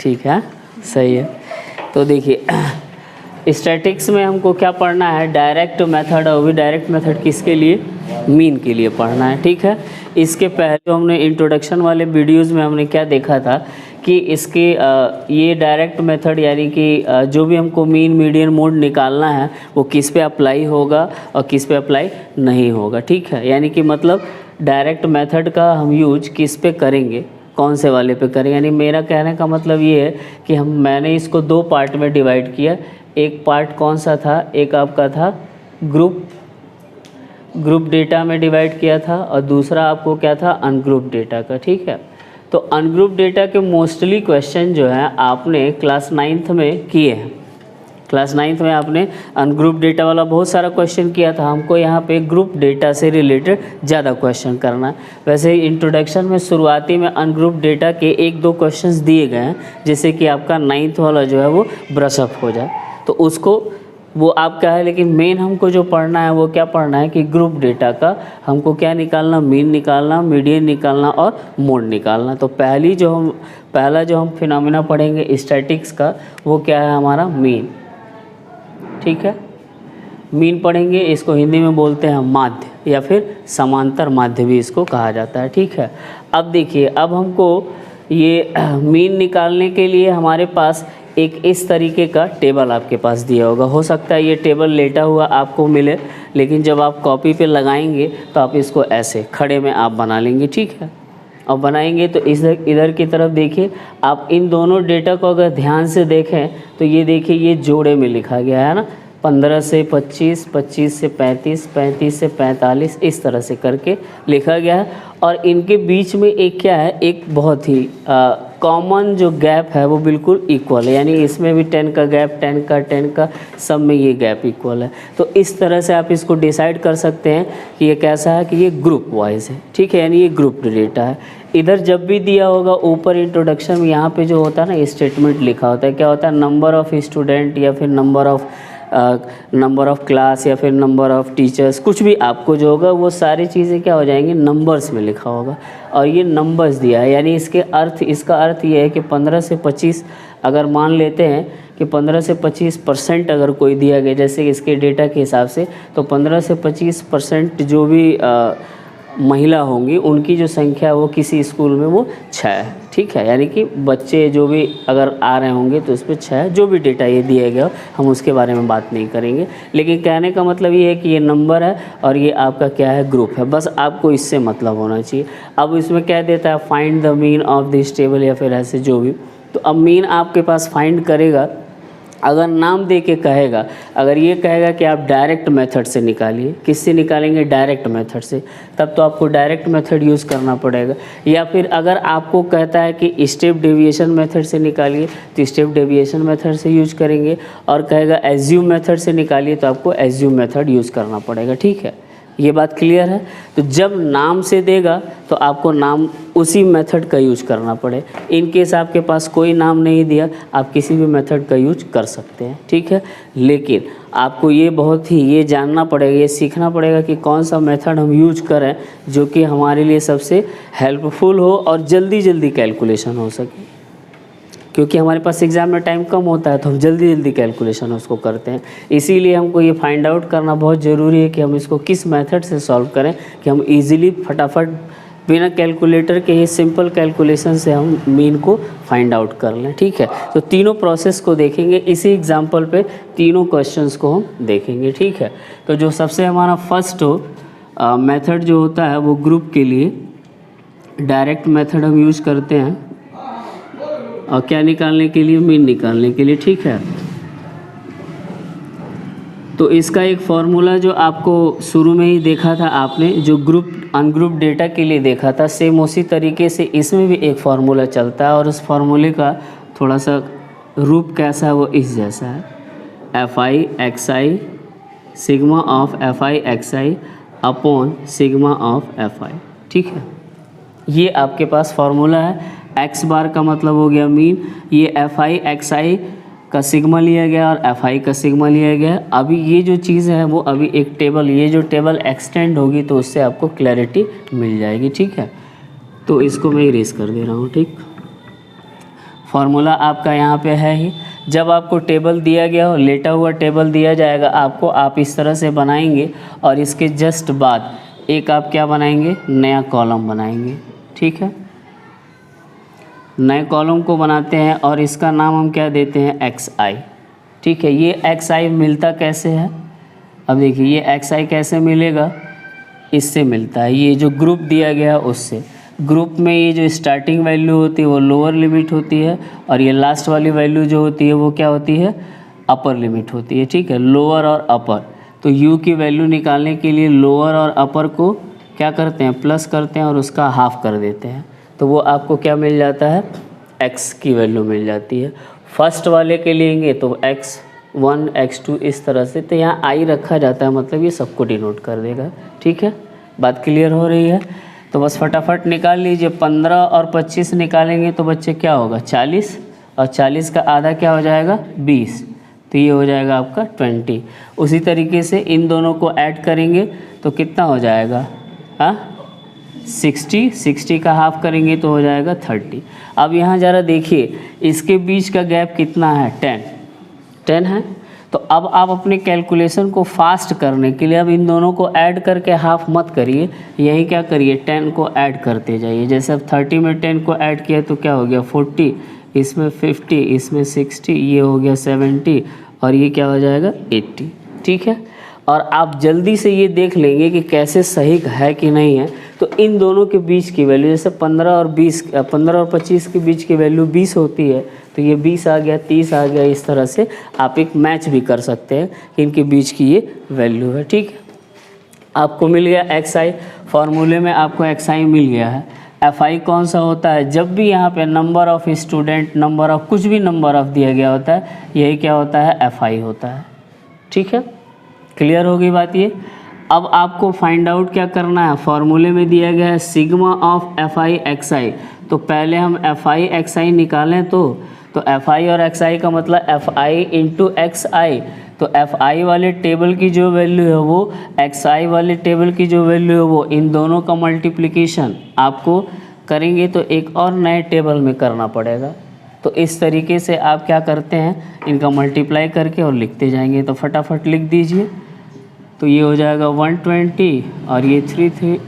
ठीक है, सही है। तो देखिए स्टैटिक्स में हमको क्या पढ़ना है, डायरेक्ट मेथड, और भी डायरेक्ट मेथड किसके लिए, मीन के लिए पढ़ना है, ठीक है। इसके पहले हमने इंट्रोडक्शन वाले वीडियोस में हमने क्या देखा था कि इसके ये डायरेक्ट मेथड यानी कि जो भी हमको मीन मीडियन मोड निकालना है वो किस पे अप्लाई होगा और किस पे अप्लाई नहीं होगा, ठीक है। यानी कि मतलब डायरेक्ट मेथड का हम यूज किस पे करेंगे, कौन से वाले पे करें। यानी मेरा कहने का मतलब ये है कि मैंने इसको दो पार्ट में डिवाइड किया। एक पार्ट कौन सा था, एक आपका था ग्रुप डेटा में डिवाइड किया था, और दूसरा आपको क्या था, अनग्रुप डेटा का, ठीक है। तो अनग्रुप डेटा के मोस्टली क्वेश्चन जो है आपने क्लास 9th में किए हैं। क्लास 9th में आपने अनग्रुप डेटा वाला बहुत सारा क्वेश्चन किया था। हमको यहाँ पे ग्रुप डेटा से रिलेटेड ज़्यादा क्वेश्चन करना है। वैसे इंट्रोडक्शन में शुरुआती में अनग्रुप डेटा के 1-2 क्वेश्चंस दिए गए हैं, जैसे कि आपका 9th वाला जो है वो ब्रशअप हो जाए, तो उसको वो आपका है। लेकिन मेन हमको जो पढ़ना है वो क्या पढ़ना है कि ग्रुप डेटा का हमको क्या निकालना, मीन निकालना, मीडियन निकालना और मोड निकालना। तो पहला जो हम फिनोमेना पढ़ेंगे स्टैटिक्स का वो क्या है, हमारा मीन, ठीक है। मीन पढ़ेंगे, इसको हिंदी में बोलते हैं माध्य या फिर समांतर माध्य भी इसको कहा जाता है, ठीक है। अब देखिए, अब हमको ये मीन निकालने के लिए हमारे पास एक इस तरीके का टेबल आपके पास दिया होगा। हो सकता है ये टेबल लेटा हुआ आपको मिले, लेकिन जब आप कॉपी पे लगाएंगे तो आप इसको ऐसे खड़े में आप बना लेंगे, ठीक है। और बनाएंगे तो इधर की तरफ देखिए, आप इन दोनों डेटा को अगर ध्यान से देखें तो ये देखिए ये जोड़े में लिखा गया है ना, 15 से 25, 25 से 35, 35 से 45, इस तरह से करके लिखा गया है। और इनके बीच में एक क्या है, एक बहुत ही कॉमन जो गैप है वो बिल्कुल इक्वल है। यानी इसमें भी 10 का गैप, 10 का सब में ये गैप इक्वल है। तो इस तरह से आप इसको डिसाइड कर सकते हैं कि ये कैसा है, कि ये ग्रुप वाइज है, ठीक है। यानी ये ग्रुप डेटा है। इधर जब भी दिया होगा ऊपर इंट्रोडक्शन में, यहाँ पे जो होता है ना स्टेटमेंट लिखा होता है, क्या होता है, नंबर ऑफ़ स्टूडेंट या फिर नंबर ऑफ़ क्लास या फिर नंबर ऑफ़ टीचर्स, कुछ भी आपको जो होगा वो सारी चीज़ें क्या हो जाएंगी, नंबर्स में लिखा होगा। और ये नंबर्स दिया है, यानी इसका अर्थ ये है कि 15 से 25 अगर मान लेते हैं कि 15 से 25% अगर कोई दिया गया, जैसे इसके डेटा के हिसाब से, तो 15 से 25% जो भी महिला होंगी उनकी जो संख्या वो किसी स्कूल में वो 6 है, ठीक है। यानी कि बच्चे जो भी अगर आ रहे होंगे तो उस पर 6, जो भी डेटा ये दिया गया हम उसके बारे में बात नहीं करेंगे। लेकिन कहने का मतलब ये है कि ये नंबर है और ये आपका क्या है, ग्रुप है। बस आपको इससे मतलब होना चाहिए। अब इसमें क्या देता है, find the mean of this table या फिर ऐसे जो भी। तो अब मीन आपके पास फाइंड करेगा, अगर नाम दे के कहेगा, अगर ये कहेगा कि आप डायरेक्ट मेथड से निकालिए, किससे निकालेंगे, डायरेक्ट मेथड से, तब तो आपको डायरेक्ट मेथड यूज़ करना पड़ेगा। या फिर अगर आपको कहता है कि स्टेप डेविएशन मेथड से निकालिए, तो स्टेप डेविएशन मेथड से यूज़ करेंगे। और कहेगा एज्यूम मेथड से निकालिए, तो आपको एज्यूम मेथड यूज़ करना पड़ेगा, ठीक है। ये बात क्लियर है। तो जब नाम से देगा तो आपको नाम उसी मेथड का यूज करना पड़े। इन केस आपके पास कोई नाम नहीं दिया, आप किसी भी मेथड का यूज कर सकते हैं, ठीक है। लेकिन आपको ये जानना पड़ेगा, ये सीखना पड़ेगा कि कौन सा मेथड हम यूज करें जो कि हमारे लिए सबसे हेल्पफुल हो और जल्दी कैलकुलेशन हो सके। क्योंकि हमारे पास एग्ज़ाम में टाइम कम होता है तो हम जल्दी कैलकुलेशन उसको करते हैं। इसीलिए हमको ये फाइंड आउट करना बहुत ज़रूरी है कि हम इसको किस मेथड से सॉल्व करें कि हम इजीली फटाफट बिना कैलकुलेटर के ही सिंपल कैलकुलेशन से हम मीन को फाइंड आउट कर लें, ठीक है। तो तीनों प्रोसेस को देखेंगे, इसी एग्जाम्पल पे तीनों क्वेश्चंस को हम देखेंगे, ठीक है। तो जो सबसे हमारा फर्स्ट मेथड जो होता है वो ग्रुप के लिए डायरेक्ट मेथड हम यूज़ करते हैं, और क्या निकालने के लिए, मीन निकालने के लिए, ठीक है। तो इसका एक फॉर्मूला जो आपको शुरू में ही देखा था आपने, जो अनग्रुप डेटा के लिए देखा था, सेम उसी तरीके से इसमें भी एक फार्मूला चलता है। और उस फार्मूले का थोड़ा सा रूप कैसा है, वो इस जैसा है, FI/XI sigma of FI/XI upon sigma of FI, ठीक है। ये आपके पास फार्मूला है। x बार का मतलब हो गया मीन, ये FI/XI का सिग्मा लिया गया और FI का सिग्मा लिया गया। अभी ये जो चीज़ है वो अभी एक टेबल, ये जो टेबल एक्सटेंड होगी तो उससे आपको क्लैरिटी मिल जाएगी, ठीक है। तो इसको मैं इरेज कर दे रहा हूँ, ठीक। फार्मूला आपका यहाँ पे है ही। जब आपको टेबल दिया गया हो, लेटा हुआ टेबल दिया जाएगा आपको, आप इस तरह से बनाएंगे और इसके जस्ट बाद एक आप क्या बनाएंगे, नया कॉलम बनाएंगे। ठीक है, नए कॉलम को बनाते हैं और इसका नाम हम क्या देते हैं, एक्स आई। ठीक है, ये एक्स आई मिलता कैसे है, अब देखिए ये एक्स आई कैसे मिलेगा, इससे मिलता है, ये जो ग्रुप दिया गया है उससे। ग्रुप में ये जो स्टार्टिंग वैल्यू होती है वो लोअर लिमिट होती है और ये लास्ट वाली वैल्यू जो होती है वो क्या होती है, अपर लिमिट होती है। ठीक है, लोअर और अपर, तो u की वैल्यू निकालने के लिए लोअर और अपर को क्या करते हैं, प्लस करते हैं और उसका हाफ कर देते हैं, तो वो आपको क्या मिल जाता है, x की वैल्यू मिल जाती है। फर्स्ट वाले के लेंगे तो x1 x2 इस तरह से, तो यहाँ i रखा जाता है, मतलब ये सबको डिनोट कर देगा। ठीक है, बात क्लियर हो रही है, तो बस फटाफट निकाल लीजिए। 15 और 25 निकालेंगे तो बच्चे क्या होगा, 40, और 40 का आधा क्या हो जाएगा, 20, तो ये हो जाएगा आपका 20। उसी तरीके से इन दोनों को ऐड करेंगे तो कितना हो जाएगा, हाँ 60 का हाफ करेंगे तो हो जाएगा 30। अब यहाँ ज़रा देखिए इसके बीच का गैप कितना है, 10 है। तो अब आप अपने कैलकुलेशन को फास्ट करने के लिए अब इन दोनों को ऐड करके हाफ मत करिए, यही क्या करिए, 10 को ऐड करते जाइए। जैसे अब 30 में 10 को ऐड किया तो क्या हो गया 40, इसमें 50, इसमें 60, ये हो गया 70 और ये क्या हो जाएगा 80। ठीक है, और आप जल्दी से ये देख लेंगे कि कैसे सही है कि नहीं है। तो इन दोनों के बीच की वैल्यू, जैसे 15 और 25 के बीच की वैल्यू 20 होती है, तो ये 20 आ गया, 30 आ गया, इस तरह से आप एक मैच भी कर सकते हैं कि इनके बीच की ये वैल्यू है। ठीक है, आपको मिल गया एक्स आई, फॉर्मूले में आपको एक्स आई मिल गया है। एफ आई कौन सा होता है, जब भी यहाँ पे number of student, number of कुछ भी नंबर ऑफ़ दिया गया होता है, यही क्या होता है, एफ आई होता है। ठीक है, क्लियर हो गई बात ये। अब आपको फाइंड आउट क्या करना है, फॉर्मूले में दिया गया है sigma of F i x i, तो पहले हम एफ आई एक्स आई निकालें तो एफ आई और एक्स आई का मतलब F I into x i, तो एफ आई वाले टेबल की जो वैल्यू है वो एक्स आई वाले टेबल की जो वैल्यू है वो, इन दोनों का मल्टीप्लिकेशन आपको करेंगे तो एक और नए टेबल में करना पड़ेगा। तो इस तरीके से आप क्या करते हैं, इनका मल्टीप्लाई करके और लिखते जाएंगे। तो फटाफट लिख दीजिए, तो ये हो जाएगा 120 और ये 330,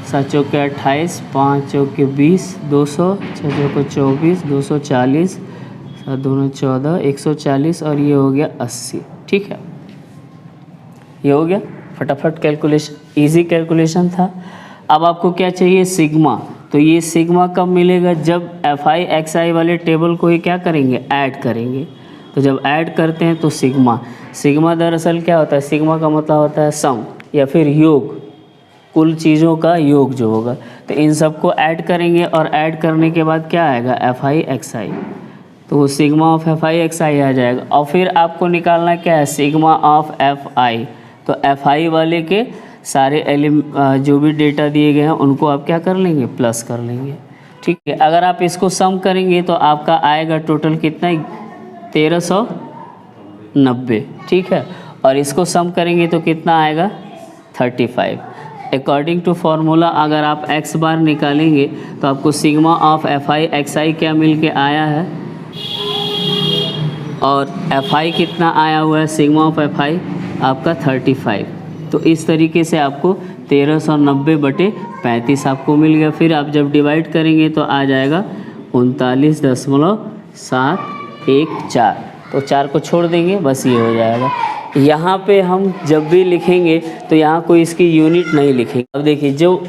7 चौके 28, 5 चौके 20, 200, 6 चौके 24, 240, 7 दूनी 14, 140 और ये हो गया 80। ठीक है, ये हो गया फटाफट कैलकुलेशन, इजी कैलकुलेशन था। अब आपको क्या चाहिए, सिग्मा, तो ये सिग्मा कब मिलेगा, जब एफ आई एक्स आई वाले टेबल को ही क्या करेंगे, ऐड करेंगे। तो जब ऐड करते हैं तो सिग्मा दरअसल क्या होता है, सिग्मा का मतलब होता है सम या फिर योग, कुल चीज़ों का योग जो होगा। तो इन सबको ऐड करेंगे और ऐड करने के बाद क्या आएगा, एफ आई एक्स आई, तो वो sigma of F i x i आ जाएगा। और फिर आपको निकालना क्या है, सिग्मा ऑफ एफ आई, तो एफ आई वाले के सारे जो भी डेटा दिए गए हैं उनको आप क्या कर लेंगे, प्लस कर लेंगे। ठीक है, अगर आप इसको सम करेंगे तो आपका आएगा टोटल कितना, 1390। ठीक है, और इसको सम करेंगे तो कितना आएगा, 35। अकॉर्डिंग टू फार्मूला अगर आप x बार निकालेंगे तो आपको sigma of F i x i क्या मिल के आया है, और एफ आई कितना आया हुआ है, सिग्मा ऑफ एफ आई आपका 35। तो इस तरीके से आपको 1390/35 आपको मिल गया। फिर आप जब डिवाइड करेंगे तो आ जाएगा 39.714, तो 4 को छोड़ देंगे, बस ये हो जाएगा। यहाँ पे हम जब भी लिखेंगे तो यहाँ कोई इसकी यूनिट नहीं लिखेंगे। अब देखिए जो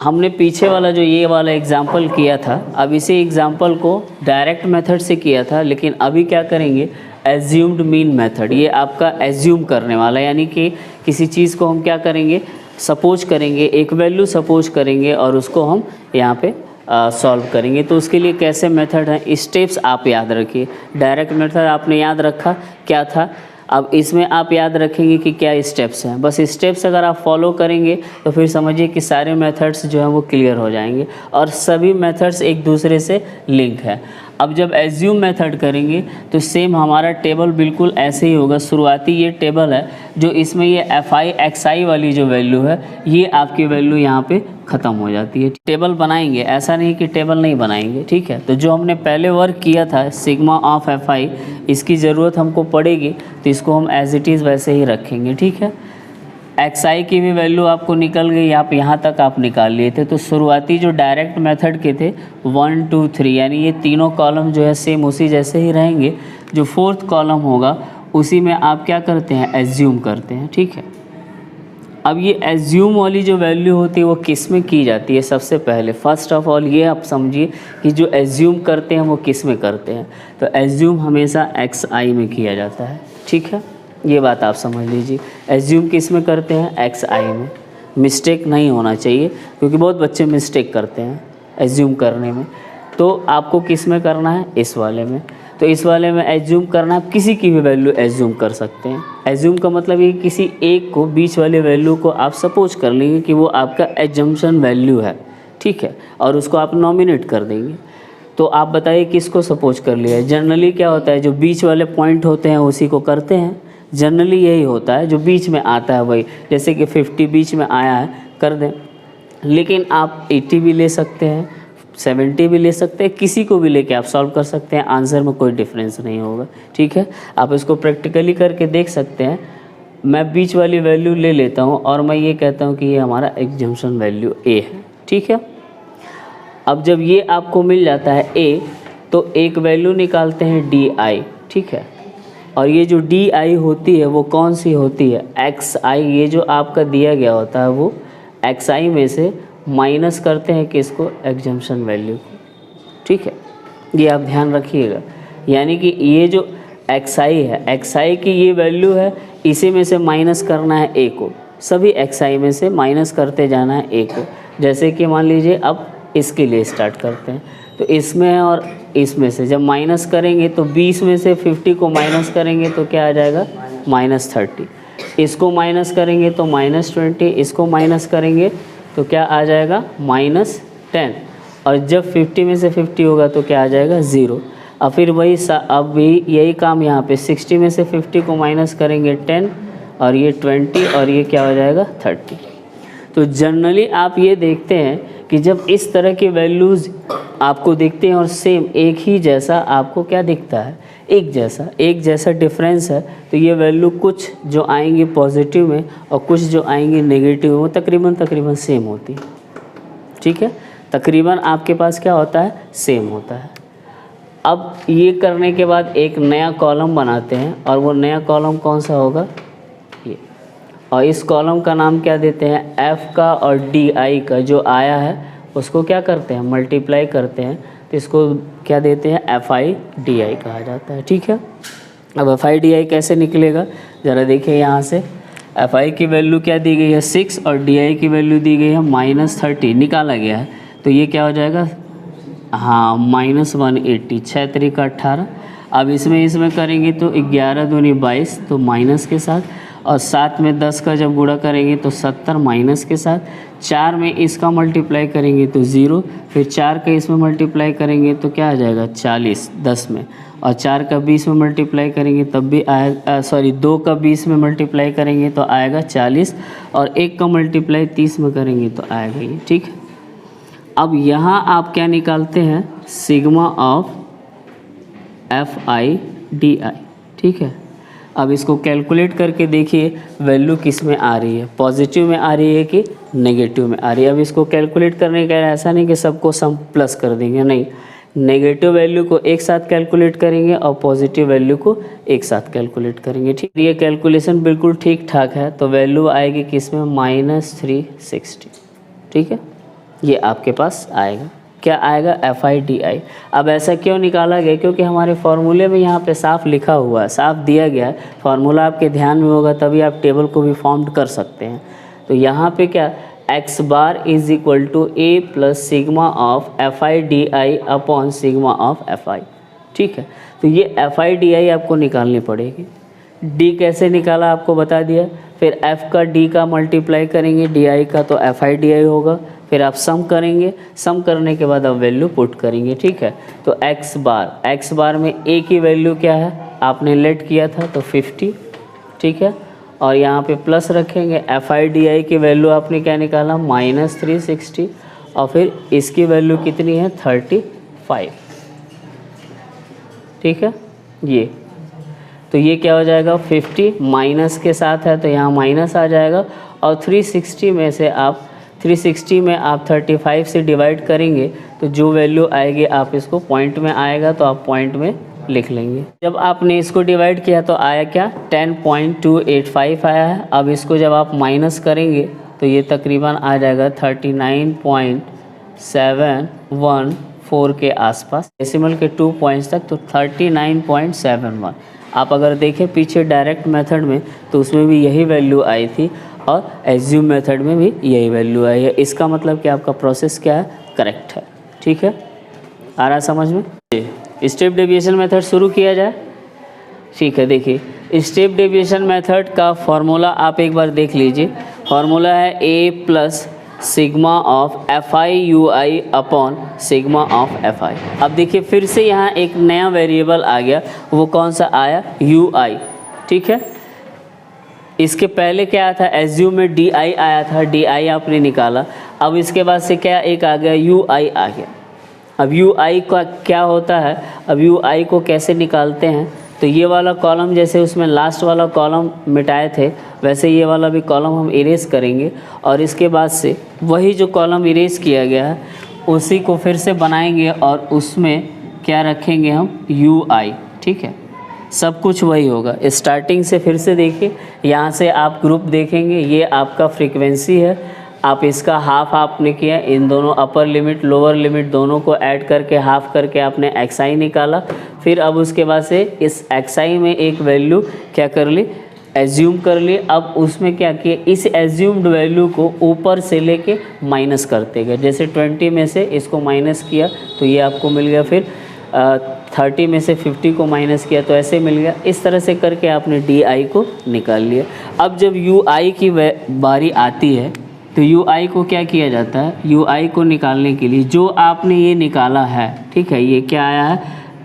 हमने पीछे वाला जो ये वाला एग्जाम्पल किया था, अब इसी एग्जाम्पल को डायरेक्ट मेथड से किया था, लेकिन अभी क्या करेंगे, एज्यूम्ड मीन मेथड। ये आपका एज्यूम करने वाला है, यानी कि किसी चीज़ को हम क्या करेंगे, सपोज करेंगे, एक वैल्यू सपोज करेंगे और उसको हम यहाँ पे सॉल्व करेंगे। तो उसके लिए कैसे मेथड है, स्टेप्स आप याद रखिए। डायरेक्ट मेथड आपने याद रखा क्या था, अब इसमें आप याद रखेंगे कि क्या स्टेप्स हैं। बस स्टेप्स अगर आप फॉलो करेंगे तो फिर समझिए कि सारे मेथड्स जो हैं वो क्लियर हो जाएंगे और सभी मेथड्स एक दूसरे से लिंक है। अब जब एज्यूम मेथड करेंगे तो सेम हमारा टेबल बिल्कुल ऐसे ही होगा। शुरुआती ये टेबल है जो इसमें ये एफ आई एक्स आई वाली जो वैल्यू है ये आपकी वैल्यू यहाँ पे ख़त्म हो जाती है। टेबल बनाएंगे, ऐसा नहीं कि टेबल नहीं बनाएंगे, ठीक है। तो जो हमने पहले वर्क किया था सिग्मा ऑफ एफ आई, इसकी ज़रूरत हमको पड़ेगी तो इसको हम एज इट इज़ वैसे ही रखेंगे, ठीक है। एक्स आई की भी वैल्यू आपको निकल गई, आप यहाँ तक आप निकाल लिए थे। तो शुरुआती जो डायरेक्ट मेथड के थे 1 2 3 यानी ये तीनों कॉलम जो है सेम उसी जैसे ही रहेंगे। जो फोर्थ कॉलम होगा उसी में आप क्या करते हैं, एज्यूम करते हैं, ठीक है। अब ये एज्यूम वाली जो वैल्यू होती है वो किस में की जाती है? सबसे पहले फर्स्ट ऑफ ऑल ये आप समझिए कि जो एज्यूम करते हैं वो किस में करते हैं। तो एज्यूम हमेशा एक्स आई में किया जाता है, ठीक है। ये बात आप समझ लीजिए, एज्यूम किस में करते हैं, एक्स आई में। मिस्टेक नहीं होना चाहिए क्योंकि बहुत बच्चे मिस्टेक करते हैं एज्यूम करने में। तो आपको किस में करना है, इस वाले में। तो इस वाले में एज्यूम करना है, आप किसी की भी वैल्यू एज्यूम कर सकते हैं। एज्यूम का मतलब ये किसी एक को, बीच वाले वैल्यू को आप सपोज कर लेंगे कि वो आपका एजम्पशन वैल्यू है, ठीक है, और उसको आप नॉमिनेट कर देंगे। तो आप बताइए किसको सपोज कर लिया है। जनरली क्या होता है, जो बीच वाले पॉइंट होते हैं उसी को करते हैं। जनरली यही होता है, जो बीच में आता है वही। जैसे कि 50 बीच में आया है, कर दें। लेकिन आप 80 भी ले सकते हैं, 70 भी ले सकते हैं, किसी को भी लेके आप सॉल्व कर सकते हैं, आंसर में कोई डिफरेंस नहीं होगा, ठीक है। आप इसको प्रैक्टिकली करके देख सकते हैं। मैं बीच वाली वैल्यू ले लेता हूँ और मैं ये कहता हूँ कि ये हमारा एग्जम्पशन वैल्यू ए है, ठीक है। अब जब ये आपको मिल जाता है ए, तो एक वैल्यू निकालते हैं डी आई, ठीक है। और ये जो डी आई होती है वो कौन सी होती है, एक्स आई। ये जो आपका दिया गया होता है वो एक्स आई में से माइनस करते हैं किसको, एग्जम्पशन वैल्यू को, ठीक है। ये आप ध्यान रखिएगा। यानी कि ये जो एक्स आई है, एक्स आई की ये वैल्यू है, इसी में से माइनस करना है ए को। सभी एक्स आई में से माइनस करते जाना है ए को। जैसे कि मान लीजिए अब इसके लिए स्टार्ट करते हैं, तो इसमें और इसमें से जब माइनस करेंगे तो 20 में से 50 को माइनस करेंगे तो क्या आ जाएगा, -30। इसको माइनस करेंगे तो -20, इसको माइनस करेंगे तो क्या आ जाएगा, -10। और जब 50 में से 50 होगा तो क्या आ जाएगा, 0। और फिर वही अब भी यही काम यहाँ पे 60 में से 50 को माइनस करेंगे 10, और ये 20, और ये क्या हो जाएगा, 30। तो जनरली आप ये देखते हैं कि जब इस तरह की वैल्यूज़ आपको दिखते हैं और सेम एक ही जैसा आपको क्या दिखता है, एक जैसा डिफरेंस है, तो ये वैल्यू कुछ जो आएंगी पॉजिटिव में और कुछ जो आएंगी नेगेटिव में वो तकरीबन सेम होती है, ठीक है। तकरीबन आपके पास क्या होता है, सेम होता है। अब ये करने के बाद एक नया कॉलम बनाते हैं, और वो नया कॉलम कौन सा होगा, ये। और इस कॉलम का नाम क्या देते हैं, एफ़ का और डी आई का जो आया है उसको क्या करते हैं, मल्टीप्लाई करते हैं। तो इसको क्या देते हैं, एफ आई डी आई कहा जाता है, ठीक है। अब एफ आई डी आई कैसे निकलेगा, ज़रा देखिए यहाँ से। एफ आई की वैल्यू क्या दी गई है, 6, और डी आई की वैल्यू दी गई है -30, निकाला गया है। तो ये क्या हो जाएगा, हाँ, -180, 6 3 18। अब इसमें करेंगे तो 11 दूनी 22, तो माइनस के साथ, और 7 में 10 का जब गुणा करेंगे तो 70 माइनस के साथ। 4 में इसका मल्टीप्लाई करेंगे तो 0, फिर 4 का इसमें मल्टीप्लाई करेंगे तो क्या आ जाएगा, 40 10 में, और 4 का 20 में मल्टीप्लाई करेंगे तब भी आएगा, 2 का 20 में मल्टीप्लाई करेंगे तो आएगा 40, और 1 का मल्टीप्लाई 30 में करेंगे तो आएगा ये, ठीक है। अब यहाँ आप क्या निकालते हैं, sigma of F I D आई, ठीक है। अब इसको कैलकुलेट करके देखिए वैल्यू किस में आ रही है, पॉजिटिव में आ रही है कि नेगेटिव में आ रही है। अब इसको कैलकुलेट करने का ऐसा नहीं कि सबको सम प्लस कर देंगे, नहीं, नेगेटिव वैल्यू को एक साथ कैलकुलेट करेंगे और पॉजिटिव वैल्यू को एक साथ कैलकुलेट करेंगे, ठीक। ये कैलकुलेशन बिल्कुल ठीक ठाक है, तो वैल्यू आएगी किस में, -360, ठीक है। ये आपके पास आएगा, क्या आएगा, एफ आई डी आई। अब ऐसा क्यों निकाला गया, क्योंकि हमारे फार्मूले में यहाँ पे साफ लिखा हुआ है, साफ दिया गया है। फार्मूला आपके ध्यान में होगा तभी आप टेबल को भी फॉर्म कर सकते हैं। तो यहाँ पे क्या, x bar is equal to a plus sigma of F I D I upon sigma of F I, ठीक है। तो ये एफ आई डी आई आपको निकालनी पड़ेगी। d कैसे निकाला आपको बता दिया, फिर f का d का मल्टीप्लाई करेंगे डी आई का, तो एफ आई डी आई होगा। फिर आप सम करेंगे, सम करने के बाद आप वैल्यू पुट करेंगे, ठीक है। तो एक्स बार में ए की वैल्यू क्या है आपने लेट किया था तो 50, ठीक है। और यहाँ पे प्लस रखेंगे, FIDI की वैल्यू आपने क्या निकाला -360 और फिर इसकी वैल्यू कितनी है 35, ठीक है। ये तो ये क्या हो जाएगा 50 माइनस के साथ है तो यहाँ माइनस आ जाएगा और 360 में से आप 360 में आप 35 से डिवाइड करेंगे तो जो वैल्यू आएगी आप इसको पॉइंट में आएगा तो आप पॉइंट में लिख लेंगे। जब आपने इसको डिवाइड किया तो आया क्या 10.285 आया है। अब इसको जब आप माइनस करेंगे तो ये तकरीबन आ जाएगा 39.714 के आसपास, डेसिमल के 2 पॉइंट्स तक तो 39.71। आप अगर देखें पीछे डायरेक्ट मेथड में तो उसमें भी यही वैल्यू आई थी और एज्यूम मेथड में भी यही वैल्यू आई है। इसका मतलब कि आपका प्रोसेस क्या है करेक्ट है, ठीक है। आ रहा समझ में। स्टेप डेविएशन मेथड शुरू किया जाए, ठीक है। देखिए स्टेप डेविएशन मेथड का फॉर्मूला आप एक बार देख लीजिए। फॉर्मूला है a plus sigma of FI/UI upon sigma of FI। अब देखिए फिर से यहाँ एक नया वेरिएबल आ गया, वो कौन सा आया UI, ठीक है। इसके पहले क्या आया था एज्यूम में DI आया था, DI आपने निकाला। अब इसके बाद से क्या एक आ गया UI आ गया। अब UI का क्या होता है, अब UI को कैसे निकालते हैं तो ये वाला कॉलम जैसे उसमें लास्ट वाला कॉलम मिटाए थे वैसे ये वाला भी कॉलम हम इरेज करेंगे और इसके बाद से वही जो कॉलम इरेज किया गया है उसी को फिर से बनाएंगे और उसमें क्या रखेंगे हम UI, ठीक है। सब कुछ वही होगा। स्टार्टिंग से फिर से देखिए, यहाँ से आप ग्रुप देखेंगे, ये आपका फ्रीक्वेंसी है, आप इसका हाफ आपने किया, इन दोनों अपर लिमिट लोअर लिमिट दोनों को ऐड करके हाफ करके आपने XI निकाला। फिर अब उसके बाद से इस XI में एक वैल्यू क्या कर ली एज्यूम कर ली। अब उसमें क्या किया इस एज्यूम्ड वैल्यू को ऊपर से लेके माइनस करते गए, जैसे 20 में से इसको माइनस किया तो ये आपको मिल गया, फिर 30 में से 50 को माइनस किया तो ऐसे मिल गया। इस तरह से करके आपने DI को निकाल लिया। अब जब UI की बारी आती है तो UI को क्या किया जाता है, UI को निकालने के लिए जो आपने ये निकाला है, ठीक है, ये क्या आया है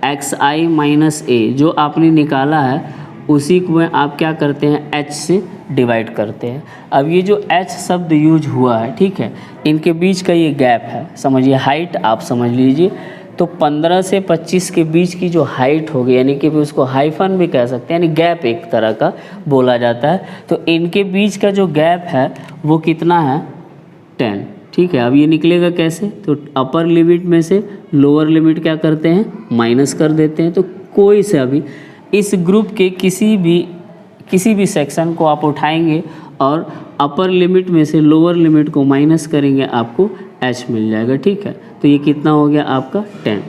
XI माइनस A जो आपने निकाला है उसी को आप क्या करते हैं H से डिवाइड करते हैं। अब ये जो H शब्द यूज हुआ है, ठीक है, इनके बीच का ये गैप है, समझिए हाइट आप समझ लीजिए। तो 15 से 25 के बीच की जो हाइट होगी यानी कि उसको हाइफन भी कह सकते हैं, यानी गैप एक तरह का बोला जाता है। तो इनके बीच का जो गैप है वो कितना है 10, ठीक है। अब ये निकलेगा कैसे, तो अपर लिमिट में से लोअर लिमिट क्या करते हैं माइनस कर देते हैं। तो कोई सा भी इस ग्रुप के किसी भी सेक्शन को आप उठाएंगे और अपर लिमिट में से लोअर लिमिट को माइनस करेंगे आपको H मिल जाएगा, ठीक है। तो ये कितना हो गया आपका 10।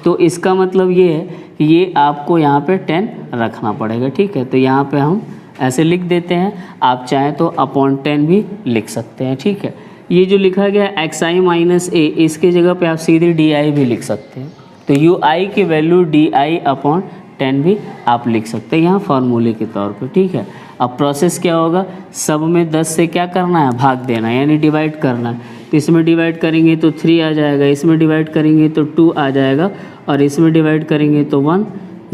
तो इसका मतलब ये है कि ये आपको यहाँ पे 10 रखना पड़ेगा, ठीक है। तो यहाँ पे हम ऐसे लिख देते हैं, आप चाहें तो अपॉन 10 भी लिख सकते हैं, ठीक है। ये जो लिखा गया XI माइनस A इसके जगह पे आप सीधे DI भी लिख सकते हैं। तो UI की वैल्यू DI अपॉन 10 भी आप लिख सकते हैं यहाँ फार्मूले के तौर पे, ठीक है। अब प्रोसेस क्या होगा, सब में 10 से क्या करना है भाग देना है यानी डिवाइड करना है। तो इसमें डिवाइड करेंगे तो 3 आ जाएगा, इसमें डिवाइड करेंगे तो 2 आ जाएगा और इसमें डिवाइड करेंगे तो 1,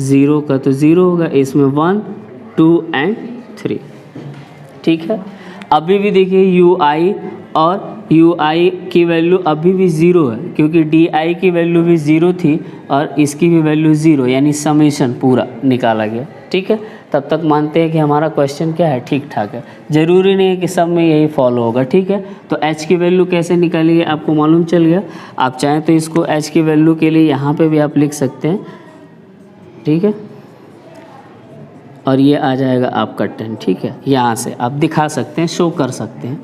0 का तो 0 होगा, इसमें 1, 2 एंड 3, ठीक है। अभी भी देखिए UI और UI की वैल्यू अभी भी 0 है क्योंकि DI की वैल्यू भी 0 थी और इसकी भी वैल्यू 0 यानी समेशन पूरा निकाला गया, ठीक है। तब तक मानते हैं कि हमारा क्वेश्चन क्या है ठीक ठाक है। ज़रूरी नहीं है कि सब में यही फॉलो होगा, ठीक है। तो H की वैल्यू कैसे निकालेंगे आपको मालूम चल गया। आप चाहें तो इसको H की वैल्यू के लिए यहाँ पे भी आप लिख सकते हैं, ठीक है। और ये आ जाएगा आपका 10, ठीक है। यहाँ से आप दिखा सकते हैं, शो कर सकते हैं।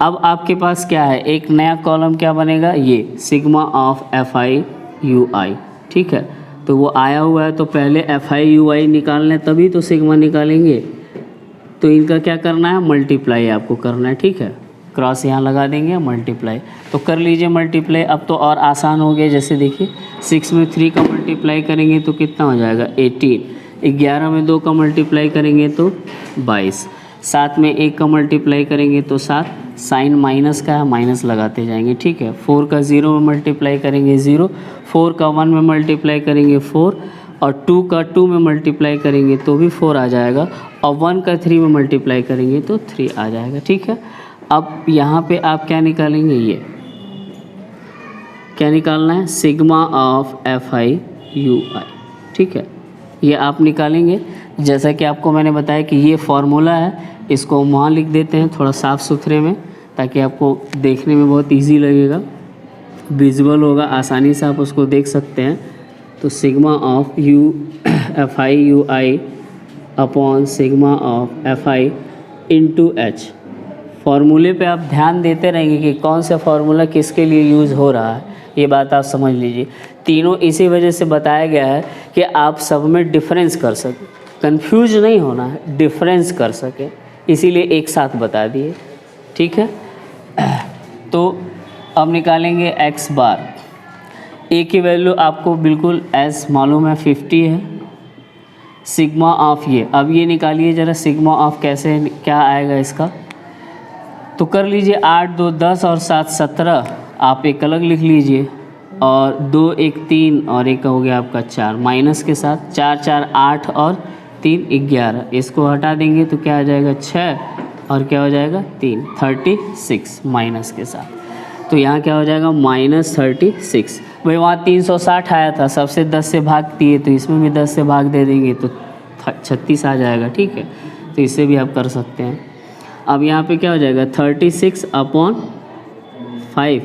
अब आपके पास क्या है एक नया कॉलम क्या बनेगा, ये सिग्मा ऑफ FI/UI, ठीक है। तो वो आया हुआ है तो पहले FI/UI निकालना है तभी तो सिग्मा निकालेंगे। तो इनका क्या करना है मल्टीप्लाई आपको करना है, ठीक है। क्रॉस यहाँ लगा देंगे मल्टीप्लाई, तो कर लीजिए मल्टीप्लाई। अब तो और आसान हो गया, जैसे देखिए 6 में 3 का मल्टीप्लाई करेंगे तो कितना हो जाएगा 18, 11 में 2 का मल्टीप्लाई करेंगे तो 22, 7 में 1 का मल्टीप्लाई करेंगे तो 7, साइन माइनस का है, माइनस लगाते जाएंगे, ठीक है। 4 का 0 में मल्टीप्लाई करेंगे 0, 4 का 1 में मल्टीप्लाई करेंगे 4, और 2 का 2 में मल्टीप्लाई करेंगे तो भी 4 आ जाएगा, और 1 का 3 में मल्टीप्लाई करेंगे तो 3 आ जाएगा, ठीक है। अब यहाँ पे आप क्या निकालेंगे, ये क्या निकालना है, सिग्मा ऑफ FI UI, ठीक है। ये आप निकालेंगे। जैसा कि आपको मैंने बताया कि ये फॉर्मूला है, इसको हम वहाँ लिख देते हैं थोड़ा साफ़ सुथरे में, ताकि आपको देखने में बहुत इजी लगेगा, विजुअल होगा, आसानी से आप उसको देख सकते हैं। तो sigma of FI UI upon sigma of FI into H। फार्मूले पे आप ध्यान देते रहेंगे कि कौन सा फार्मूला किसके लिए यूज़ हो रहा है, ये बात आप समझ लीजिए। तीनों इसी वजह से बताया गया है कि आप सब में डिफरेंस कर सकें, कंफ्यूज नहीं होना है, डिफरेंस कर सकें, इसीलिए एक साथ बता दिए, ठीक है। तो अब निकालेंगे x बार। a की वैल्यू आपको बिल्कुल एज मालूम है 50 है। सिग्मा ऑफ ये, अब ये निकालिए ज़रा, सिग्मा ऑफ कैसे क्या आएगा इसका, तो कर लीजिए 8 2 10 और 7 17, आप एक अलग लिख लीजिए, और 2 1 3 और एक हो गया आपका 4, माइनस के साथ 4 4 8 और 3 11, इसको हटा देंगे तो क्या आ जाएगा 6 और क्या हो जाएगा 3, 36 माइनस के साथ। तो यहाँ क्या हो जाएगा -36। भाई वहाँ 360 आया था, सबसे 10 से भाग दिए, तो इसमें भी 10 से भाग दे देंगे तो 36 आ जाएगा, ठीक है। तो इससे भी आप कर सकते हैं। अब यहाँ पे क्या हो जाएगा 36 अपॉन 5,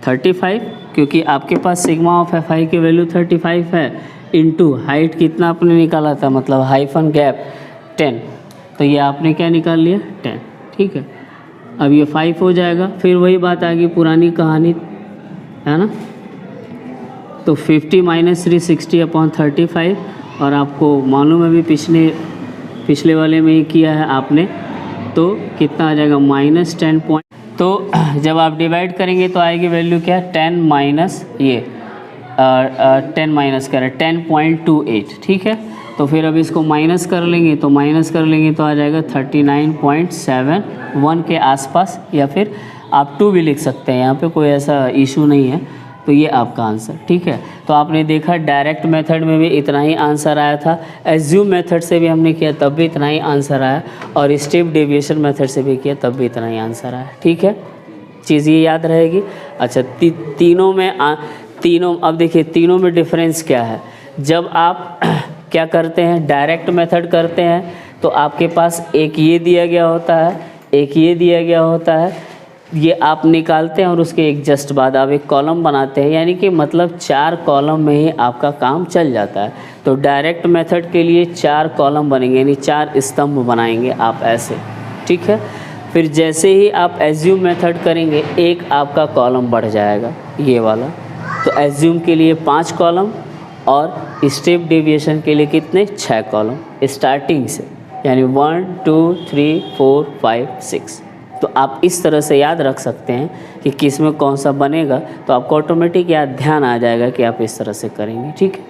35, क्योंकि आपके पास सिग्मा ऑफ FI की वैल्यू 35 है, इनटू हाइट कितना आपने निकाला था, मतलब हाइफन गैप 10, तो ये आपने क्या निकाल लिया 10, ठीक है। अब ये 5 हो जाएगा, फिर वही बात आ गई पुरानी कहानी, है ना। तो 50 - 3 60 अपॉन 35, और आपको मालूम है भी पिछले वाले में ही किया है आपने, तो कितना आ जाएगा -10 तो जब आप डिवाइड करेंगे तो आएगी वैल्यू क्या, 10 माइनस ये 10 माइनस कर 10.28, ठीक है। तो फिर अब इसको माइनस कर लेंगे तो आ जाएगा 39.71 के आसपास, या फिर आप 2 भी लिख सकते हैं, यहाँ पे कोई ऐसा इशू नहीं है। तो ये आपका आंसर, ठीक है। तो आपने देखा डायरेक्ट मेथड में भी इतना ही आंसर आया था, एज्यूम मेथड से भी हमने किया तब भी इतना ही आंसर आया, और स्टेप डेविएशन मेथड से भी किया तब भी इतना ही आंसर आया, ठीक है। चीज़ ये याद रहेगी। अच्छा, तीनों अब देखिए तीनों में डिफरेंस क्या है। जब आप क्या करते हैं, डायरेक्ट मेथड करते हैं, तो आपके पास एक ये दिया गया होता है, एक ये दिया गया होता है, ये आप निकालते हैं और उसके एक जस्ट बाद आप एक कॉलम बनाते हैं, यानी कि मतलब 4 कॉलम में ही आपका काम चल जाता है। तो डायरेक्ट मेथड के लिए 4 कॉलम बनेंगे, यानी 4 स्तंभ बनाएंगे आप ऐसे, ठीक है। फिर जैसे ही आप एज्यूम मेथड करेंगे, एक आपका कॉलम बढ़ जाएगा, ये वाला। तो एज्यूम के लिए 5 कॉलम, और स्टेप डेविएशन के लिए कितने, 6 कॉलम स्टार्टिंग से, यानी 1 2 3 4 5 6। तो आप इस तरह से याद रख सकते हैं कि किस में कौन सा बनेगा, तो आपको ऑटोमेटिक याद ध्यान आ जाएगा कि आप इस तरह से करेंगे, ठीक है।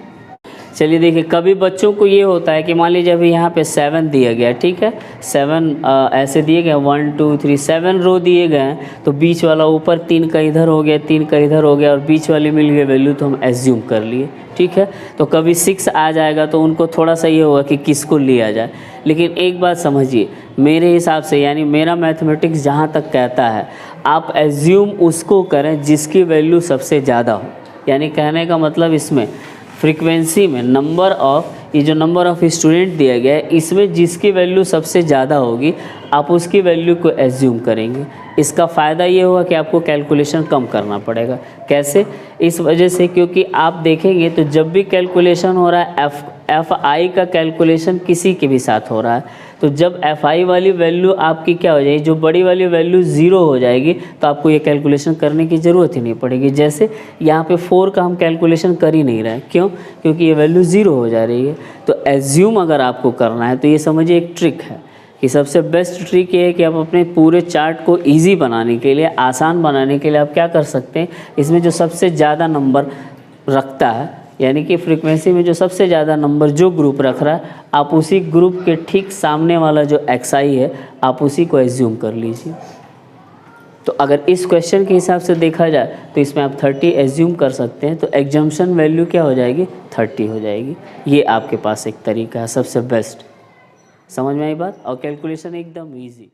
चलिए देखिए, कभी बच्चों को ये होता है कि मान लीजिए अभी यहाँ पे 7 दिया गया, ठीक है, 7 ऐसे दिए गए, 1 2 3 7 रो दिए गए हैं, तो बीच वाला ऊपर 3 का इधर हो गया, 3 का इधर हो गया, और बीच वाली मिल गई वैल्यू, तो हम एज्यूम कर लिए, ठीक है। तो कभी 6 आ जाएगा तो उनको थोड़ा सा ये होगा कि किसको लिया जाए, लेकिन एक बात समझिए, मेरे हिसाब से, यानी मेरा मैथमेटिक्स जहाँ तक कहता है, आप एज्यूम उसको करें जिसकी वैल्यू सबसे ज़्यादा हो। यानी कहने का मतलब इसमें फ्रीक्वेंसी में नंबर ऑफ़, ये जो नंबर ऑफ़ स्टूडेंट दिया गया है, इसमें जिसकी वैल्यू सबसे ज़्यादा होगी आप उसकी वैल्यू को एज्यूम करेंगे। इसका फ़ायदा ये होगा कि आपको कैलकुलेशन कम करना पड़ेगा। कैसे? इस वजह से क्योंकि आप देखेंगे तो जब भी कैलकुलेशन हो रहा है, FI का कैलकुलेशन किसी के भी साथ हो रहा है, तो जब FI वाली वैल्यू आपकी क्या हो जाएगी, जो बड़ी वाली वैल्यू 0 हो जाएगी, तो आपको ये कैलकुलेशन करने की ज़रूरत ही नहीं पड़ेगी। जैसे यहाँ पे 4 का हम कैलकुलेशन कर ही नहीं रहे, क्यों? क्योंकि ये वैल्यू 0 हो जा रही है। तो एज्यूम अगर आपको करना है तो ये समझिए एक ट्रिक है कि सबसे बेस्ट ट्रिक ये है कि आप अपने पूरे चार्ट को ईजी बनाने के लिए, आसान बनाने के लिए आप क्या कर सकते हैं, इसमें जो सबसे ज़्यादा नंबर रखता है, यानी कि फ्रीक्वेंसी में जो सबसे ज़्यादा नंबर जो ग्रुप रख रहा है, आप उसी ग्रुप के ठीक सामने वाला जो XI है, आप उसी को एज्यूम कर लीजिए। तो अगर इस क्वेश्चन के हिसाब से देखा जाए तो इसमें आप 30 एज्यूम कर सकते हैं, तो एग्जम्पशन वैल्यू क्या हो जाएगी, 30 हो जाएगी। ये आपके पास एक तरीका है सबसे बेस्ट। समझ में आई बात? और कैलकुलेशन एकदम ईजी।